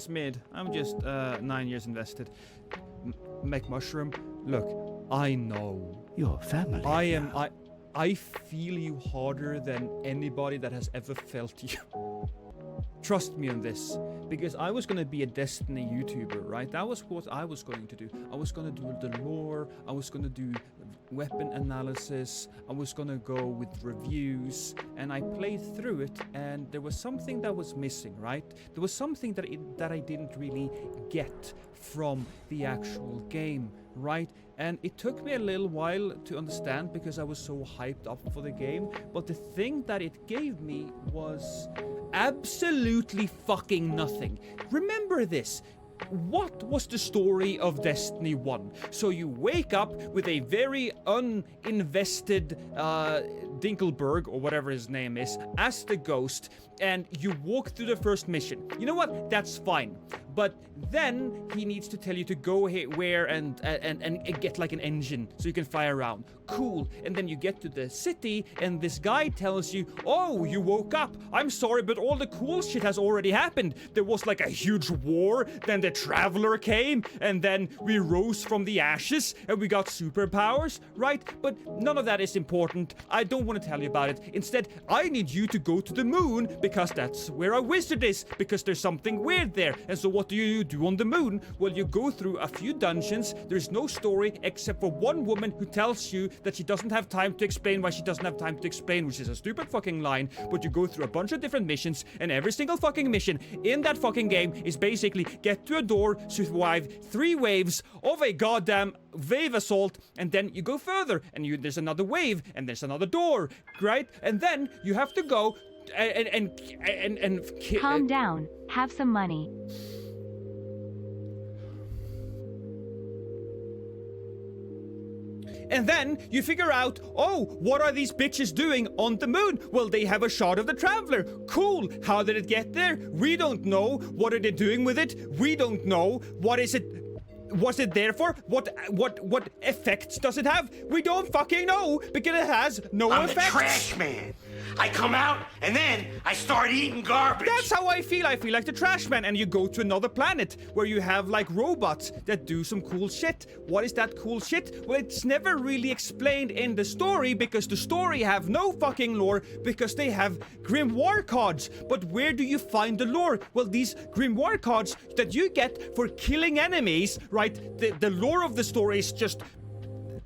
Nice mid. I'm just 9 years invested. Make mushroom. Look, I know. Your family. I feel you harder than anybody that has ever felt you. Trust me on this, because I was gonna be a Destiny YouTuber, right? That was what I was going to do. I was gonna do the lore, I was gonna do weapon analysis, I was gonna go with reviews, and I played through it, and there was something that was missing, right? There was something that I didn't really get from the actual game, right? And it took me a little while to understand because I was so hyped up for the game, but the thing that it gave me was absolutely fucking nothing. Remember this. What was the story of Destiny 1? So you wake up with a very uninvested Dinkelberg, or whatever his name is, as the ghost, and you walk through the first mission. You know what? That's fine. But then he needs to tell you to go where and get like an engine so you can fly around. Cool. And then you get to the city and this guy tells you, oh, you woke up. I'm sorry, but all the cool shit has already happened. There was like a huge war, then the Traveler came, and then we rose from the ashes and we got superpowers, right? But none of that is important. I don't want to tell you about it. Instead, I need you to go to the moon because that's where a wizard is, because there's something weird there. And so what do you do on the moon? Well, you go through a few dungeons. There's no story except for one woman who tells you that she doesn't have time to explain why she doesn't have time to explain, which is a stupid fucking line. But you go through a bunch of different missions, and every single fucking mission in that fucking game is basically get to a door, survive 3 waves of a goddamn wave assault, and then you go further, and there's another wave, and there's another door, right? And then you have to go and calm down. Have some money. And then you figure out, oh, what are these bitches doing on the moon? Well, they have a shot of the Traveler. Cool. How did it get there? We don't know. What are they doing with it? We don't know. What is it? What's it there for? What effects does it have? We don't fucking know, because it has no effects. I'm the trash man. I come out, and then I start eating garbage. That's how I feel. I feel like the trash man. And you go to another planet where you have like robots that do some cool shit. What is that cool shit? Well, it's never really explained in the story, because the story have no fucking lore, because they have grimoire cards. But where do you find the lore? Well, these grimoire cards that you get for killing enemies, right? The lore of the story is just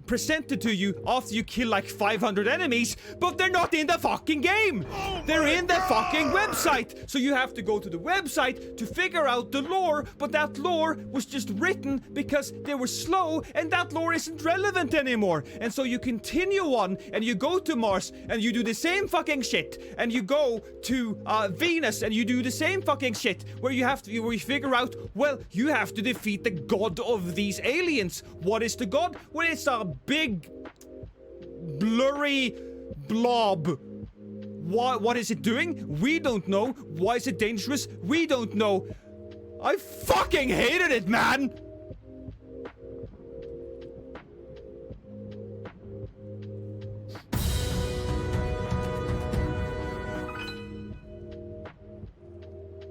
presented to you after you kill like 500 enemies, but they're not in the fucking game. They're in the fucking website. So you have to go to the website to figure out the lore, but that lore was just written because they were slow, and that lore isn't relevant anymore. And so you continue on, and you go to Mars, and you do the same fucking shit, and you go to Venus, and you do the same fucking shit, where you figure out, well, you have to defeat the god of these aliens. What is the god? Well, it's a big blurry blob. What is it doing? We don't know. Why is it dangerous? We don't know. I fucking hated it, man!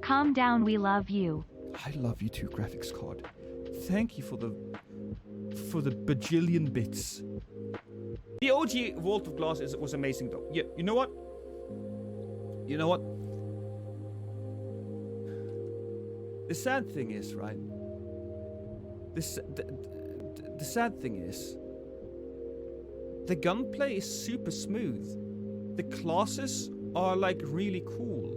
Calm down, we love you. I love you too, graphics card. Thank you for the bajillion bits. The OG Vault of Glass was amazing though. Yeah, you know what? You know what? The sad thing is, right? The sad thing is, the gunplay is super smooth. The classes are like really cool.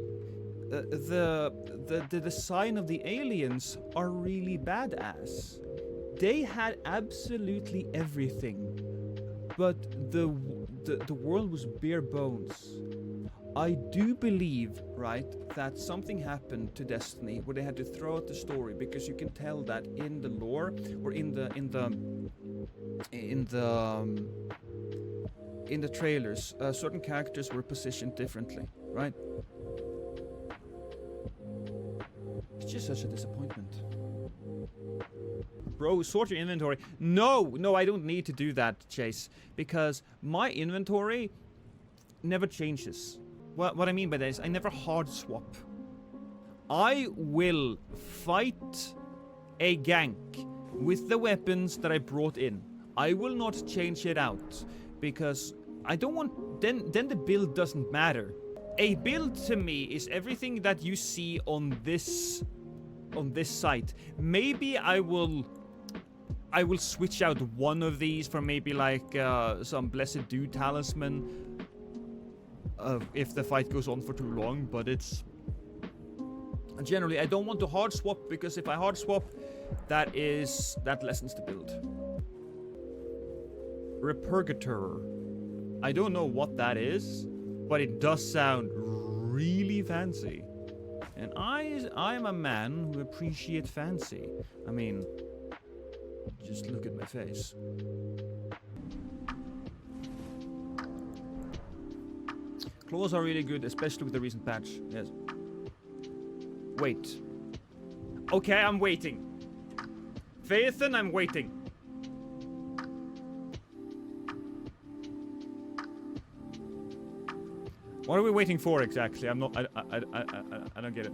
The design of the aliens are really badass. They had absolutely everything, but the world was bare bones. I do believe, right, that something happened to Destiny where they had to throw out the story, because you can tell that in the lore or in the trailers, certain characters were positioned differently, right? It's just such a disappointment. Bro, sort your inventory. No, I don't need to do that, Chase, because my inventory never changes. What I mean by that is I never hard swap. I will fight a gank with the weapons that I brought in. I will not change it out because I don't want. Then the build doesn't matter. A build to me is everything that you see on this site. Maybe I will switch out one of these for maybe like some Blessed Dude talisman if the fight goes on for too long, but it's generally I don't want to hard swap because if I hard swap, that lessens the build. Repurgator. I don't know what that is, but it does sound really fancy. And I'm a man who appreciates fancy. I mean, just look at my face. Claws are really good, especially with the recent patch. Yes. Wait. Okay, I'm waiting. Phaethon, I'm waiting. What are we waiting for exactly? I'm not. I don't get it.